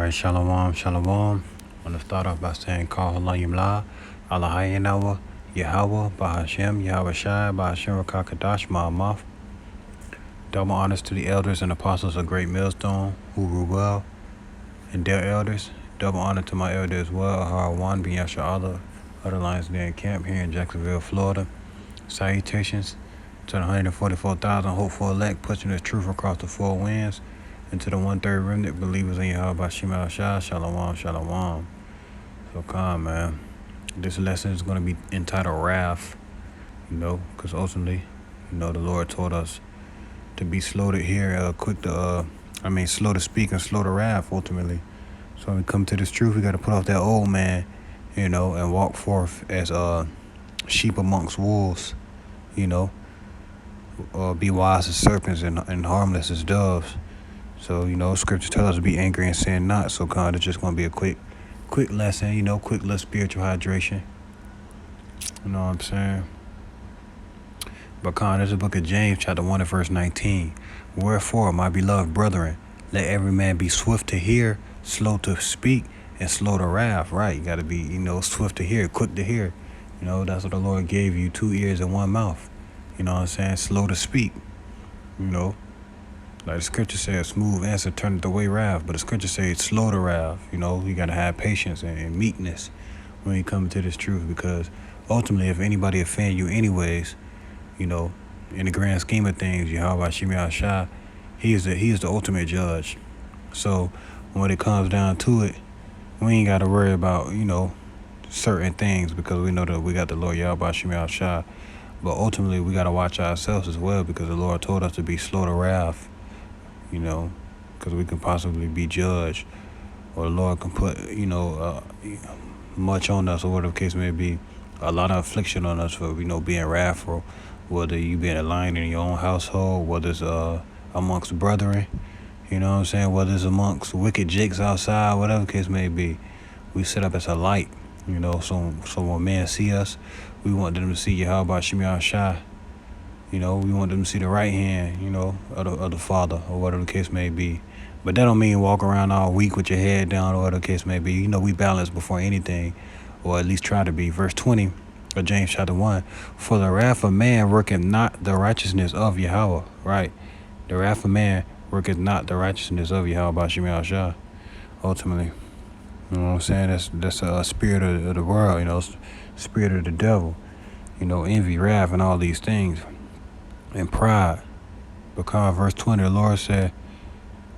Alright, shalom, shalom. I want to start off by saying, Call Halayim La, Allahayinawa, Yahweh, Bahashem, Yahweh Shai, Bahashem Rakakadash, Ma'amaf. Double honors to the elders and apostles of Great Millstone, who rule well, and their elders. Double honor to my elder as well, Aharawan bin Yasha Allah, of the Lions Den Camp here in Jacksonville, Florida. Salutations to the 144,000 hopeful elect pushing this truth across the four winds, and to the 1/3 remnant believers in Yahweh Shema Shah, Shalom, Shalom. So come, man. This lesson is going to be entitled Wrath, because ultimately, the Lord told us to be slow to hear, slow to speak and slow to wrath, ultimately. So when we come to this truth, we got to put off that old man, and walk forth as sheep amongst wolves, be wise as serpents and harmless as doves. So, scripture tells us to be angry and sin not. So kind of just going to be a quick lesson, quick little spiritual hydration. You know what I'm saying? But there's the book of James, chapter 1 and verse 19. Wherefore, my beloved brethren, let every man be swift to hear, slow to speak, and slow to wrath. Right? You got to be, swift to hear, quick to hear. That's what the Lord gave you, 2 ears and 1 mouth. You know what I'm saying? Slow to speak. Like the scripture says, smooth answer turneth away wrath. But the scripture says slow to wrath. You got to have patience and meekness when you come to this truth. Because ultimately, if anybody offend you anyways, in the grand scheme of things, Yahweh Shema Shah, he is the ultimate judge. So when it comes down to it, we ain't got to worry about, certain things, because we know that we got the Lord Yahweh Shema Shah. But ultimately, we got to watch ourselves as well, because the Lord told us to be slow to wrath, because we can possibly be judged, or the Lord can put, much on us, or whatever the case may be, a lot of affliction on us for, being wrathful, whether you being a lion in your own household, whether it's amongst brethren, whether it's amongst wicked jakes outside, whatever the case may be. We set up as a light, so when men see us, we want them to see Yahweh Shema Shah. We want them to see the right hand, of the Father, or whatever the case may be. But that don't mean walk around all weak with your head down, or whatever the case may be. We balance before anything, or at least try to be. Verse 20 of James chapter 1, for the wrath of man worketh not the righteousness of Yahweh. Right? The wrath of man worketh not the righteousness of Yahweh Shema Shah. Ultimately, you know what I'm saying? That's a spirit of the world, spirit of the devil, envy, wrath, and all these things. And pride. Because verse 20, the Lord said,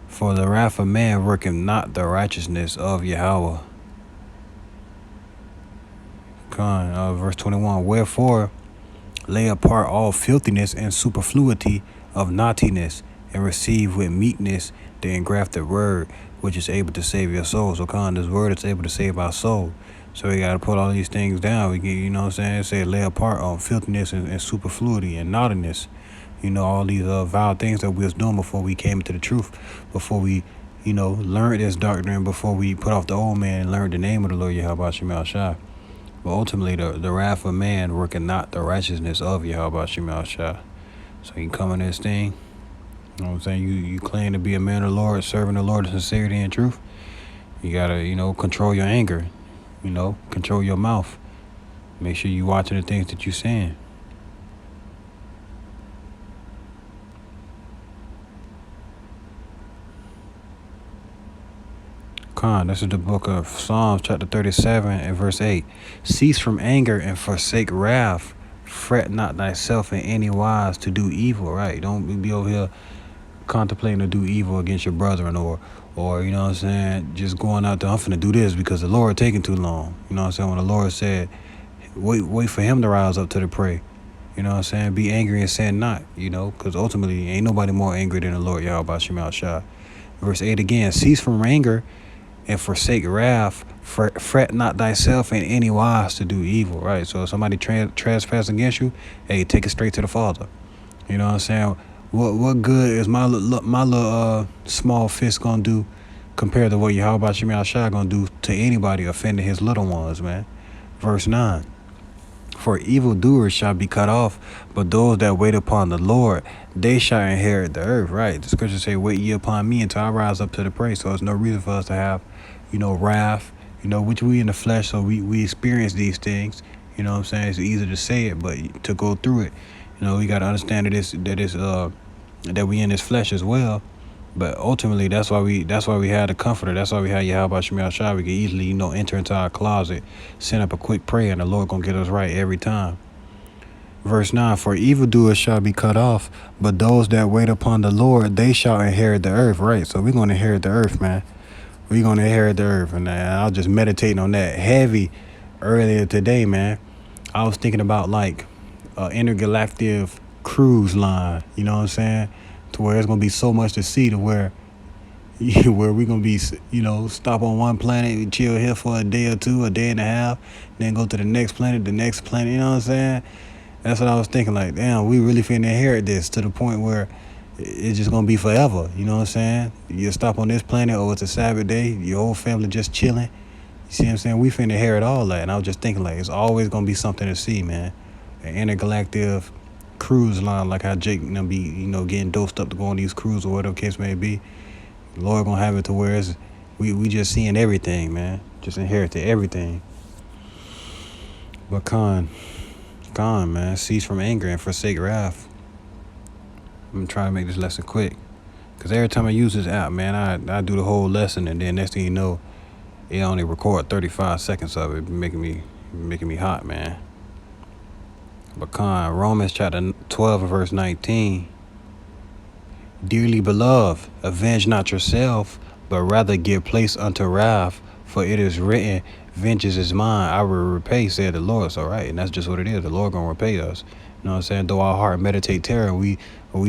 for the wrath of man worketh not the righteousness of Yahweh. Verse 21, wherefore lay apart all filthiness and superfluity of naughtiness, and receive with meekness the engrafted word, which is able to save your soul. So this word is able to save our soul. So we got to put all these things down. We get, say lay apart all filthiness and superfluity and naughtiness. All these vile things that we was doing before we came into the truth, before we, learned this doctrine, before we put off the old man and learned the name of the Lord Yahweh Shema Shah. But ultimately, the wrath of man working not the righteousness of Yahweh Shema Shah. So you come in this thing, you claim to be a man of the Lord, serving the Lord in sincerity and truth. You got to, control your anger, control your mouth. Make sure you watching the things that you're saying. This is the book of Psalms, chapter 37 and verse 8. Cease from anger and forsake wrath. Fret not thyself in any wise to do evil. Right? Don't be over here contemplating to do evil against your brethren, or just going out there, I'm finna do this because the Lord taking too long. When the Lord said, wait for him to rise up to the prey. Be angry and sin not, because ultimately ain't nobody more angry than the Lord Yahweh Shema Shah. Verse 8 again, cease from anger and forsake wrath. Fret not thyself in any wise to do evil. Right? So if somebody trespass against you, hey, take it straight to the Father. What good is my little small fist gonna do compared to what Yahweh Shema Shah gonna do to anybody offending his little ones, man? Verse 9. For evildoers shall be cut off, but those that wait upon the Lord, they shall inherit the earth, right? The scriptures say, wait ye upon me until I rise up to the praise. So there's no reason for us to have, wrath, which we in the flesh, so we experience these things. You know what I'm saying? It's easy to say it, but to go through it, we got to understand that we in this flesh as well. But ultimately, that's why we had the comforter. That's why we had Yahweh Shemel Shah. We can easily, enter into our closet, send up a quick prayer, and the Lord gonna get us right every time. Verse 9, for evildoers shall be cut off, but those that wait upon the Lord, they shall inherit the earth, right? So we're going to inherit the earth, man. We're going to inherit the earth. And I was just meditating on that heavy earlier today, man. I was thinking about like intergalactic cruise line, you know what I'm saying? To where it's going to be so much to see to where we're going to be, stop on one planet, chill here for a day or two, a day and a half, then go to the next planet, you know what I'm saying? That's what I was thinking, like, damn, we really finna inherit this to the point where it's just gonna be forever. You know what I'm saying? You stop on this planet, or it's a Sabbath day, your whole family just chilling. You see what I'm saying? We finna inherit all that. And I was just thinking, like, it's always gonna be something to see, man. An intergalactic cruise line, like how Jake be, getting dosed up to go on these cruises or whatever the case may be. The Lord gonna have it to where we just seeing everything, man. Just inherited everything. But Gone, man. Cease from anger and forsake wrath. I'm trying to make this lesson quick, because every time I use this app, man, I do the whole lesson, and then next thing you know, it only record 35 seconds of it, making me hot, man. But Romans chapter 12 and verse 19. Dearly beloved, avenge not yourself, but rather give place unto wrath, for it is written, vengeance is mine, I will repay, said the Lord. So right, and that's just what it is. The Lord gonna repay us. You know what I'm saying? Though our heart meditate terror, we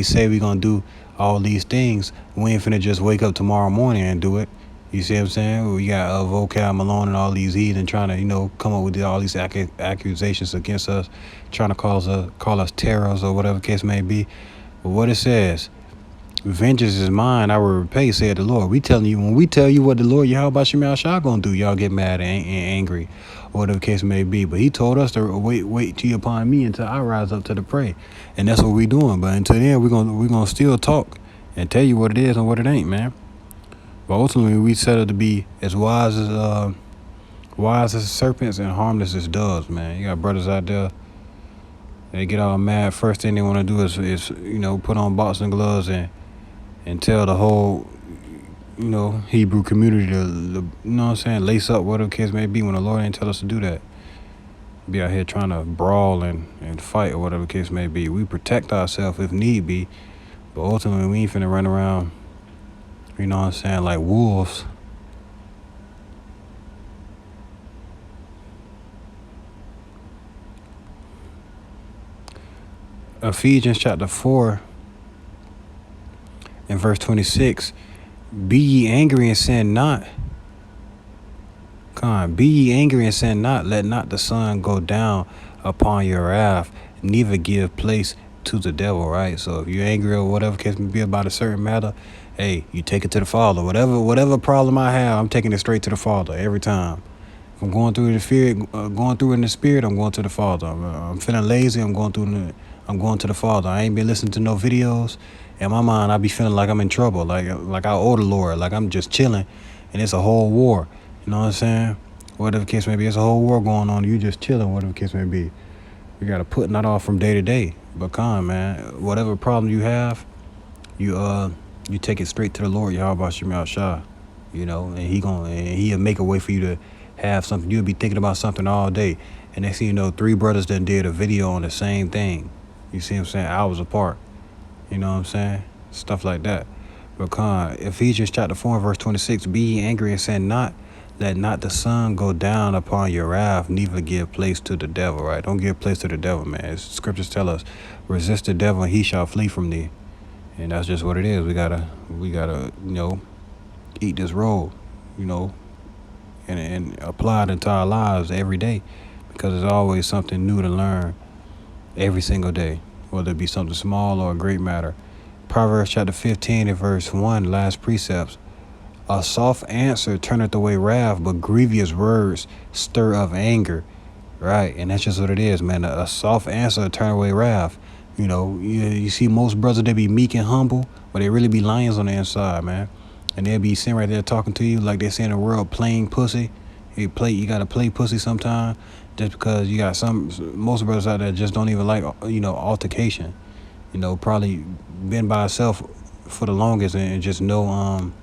say we gonna do all these things, we ain't finna just wake up tomorrow morning and do it. You see what I'm saying? We got Vocab Malone and all these heathen trying to, come up with all these accusations against us, trying to call us terrors or whatever the case may be. But what it says, vengeance is mine, I will repay, said the Lord. When we tell you what the Lord Yahweh Shemel Shah gonna do, y'all get mad and angry, or whatever the case may be. But he told us to wait till upon me until I rise up to the prey. And that's what we doing. But until then, we're gonna still talk and tell you what it is and what it ain't, man. But ultimately, we set up to be as wise as serpents and harmless as doves, man. You got brothers out there, they get all mad. First thing they want to do is put on boxing gloves and tell the whole, Hebrew community to, lace up, whatever the case may be, when the Lord ain't tell us to do that. Be out here trying to brawl and fight or whatever the case may be. We protect ourselves if need be, but ultimately we ain't finna run around, like wolves. Ephesians chapter 4 and verse 26, be ye angry and sin not. Be ye angry and sin not, let not the sun go down upon your wrath, neither give place to the devil, right? So if you're angry or whatever case may be about a certain matter, hey, you take it to the Father. Whatever problem I have, I'm taking it straight to the Father every time. If I'm going through in the spirit, I'm going to the Father. I'm feeling lazy, I'm going to the Father. I ain't been listening to no videos. In my mind, I be feeling like I'm in trouble, like I owe the Lord, like I'm just chilling, and it's a whole war. You know what I'm saying? Whatever the case may be, it's a whole war going on. You just chilling, whatever the case may be. You gotta put that off from day to day. But man, whatever problem you have, you take it straight to the Lord, Yahweh Shemel Shah. And he'll make a way for you to have something. You'll be thinking about something all day, and next thing you know, 3 brothers done did a video on the same thing. You see what I'm saying? Hours apart. You know what I'm saying? Stuff like that. But Ephesians chapter 4 verse 26, be ye angry and sin not, let not the sun go down upon your wrath, neither give place to the devil, right? Don't give place to the devil, man. Scriptures tell us, resist the devil and he shall flee from thee. And that's just what it is. We gotta eat this roll, and apply it into our lives every day, because there's always something new to learn every single day, whether it be something small or a great matter. Proverbs chapter 15 and verse 1, last precepts. A soft answer turneth away wrath, but grievous words stir up anger. Right, and that's just what it is, man. A soft answer turn away wrath. You see most brothers, they be meek and humble, but they really be lions on the inside, man. And they'll be sitting right there talking to you like they say in the world, playing pussy. You gotta play pussy sometime, just because you got most brothers out there just don't even like altercation. Probably been by himself for the longest and just know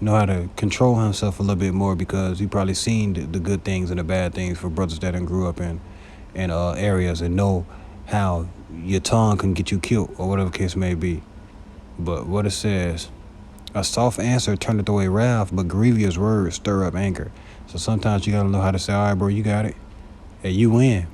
how to control himself a little bit more, because he probably seen the good things and the bad things for brothers that done grew up in areas, and know how your tongue can get you killed or whatever the case may be. But what it says, a soft answer turneth away wrath, but grievous words stir up anger. So sometimes you gotta know how to say, all right, bro, you got it. Hey, you win.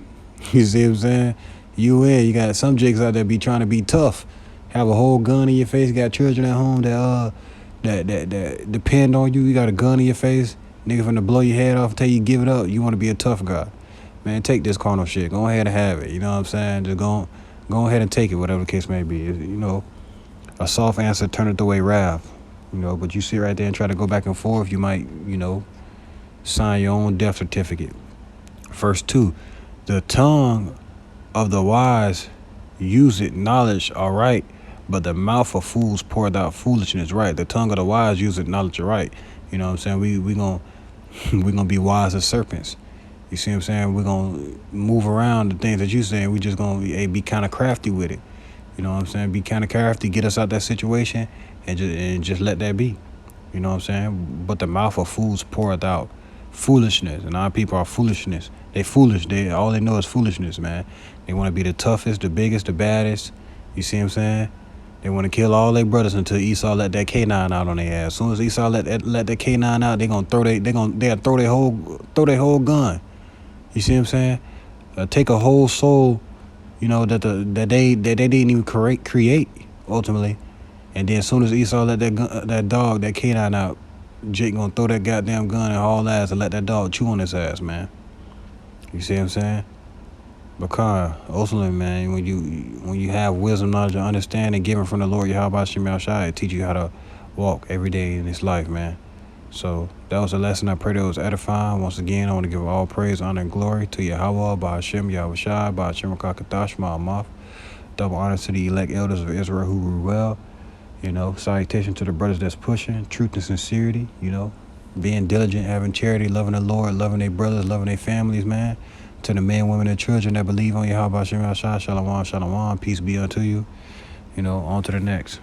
You see what I'm saying? You win. You got some jigs out there be trying to be tough, have a whole gun in your face. You got children at home that depend on you. You got a gun in your face, nigga finna blow your head off until you give it up. You want to be a tough guy, man. Take this carnal shit. Go ahead and have it. You know what I'm saying? Just go ahead and take it, whatever the case may be. A soft answer turneth away wrath. But you sit right there and try to go back and forth, you might, sign your own death certificate. Verse 2, the tongue of the wise use it knowledge aright, but the mouth of fools poureth out foolishness. Right, the tongue of the wise use it knowledge aright. You know what I'm saying? We gonna be wise as serpents. You see what I'm saying? We're gonna move around the things that you saying. We just gonna be kind of crafty with it. You know what I'm saying? Be kind of crafty, get us out that situation, and just let that be. You know what I'm saying? But the mouth of fools poureth out foolishness, and our people are foolishness. They foolish. All they know is foolishness, man. They want to be the toughest, the biggest, the baddest. You see what I'm saying? They want to kill all their brothers until Esau let that K9 out on their ass. As soon as Esau let that K9 out, they'll throw their whole gun. You see what I'm saying? Take a whole soul, that they didn't even create ultimately, and then as soon as Esau let that dog, that K9 out, Jake gonna throw that goddamn gun and haul ass and let that dog chew on his ass, man. You see what I'm saying? Because ultimately, man, when you have wisdom, knowledge, and understanding given from the Lord Yahweh Shem Shai, it teach you how to walk every day in this life, man. So that was a lesson. I pray that it was edifying. Once again, I want to give all praise, honor, and glory to Yahweh, by Hashem, Yahweh Shai, by Hashem, Kakatash, Ma'amaf. Double honor to the elect elders of Israel who rule well. Salutation to the brothers that's pushing, truth and sincerity, being diligent, having charity, loving the Lord, loving their brothers, loving their families, man. To the men, women, and children that believe on Yahweh Shem Shai, Shalom, Shalom, peace be unto you. On to the next.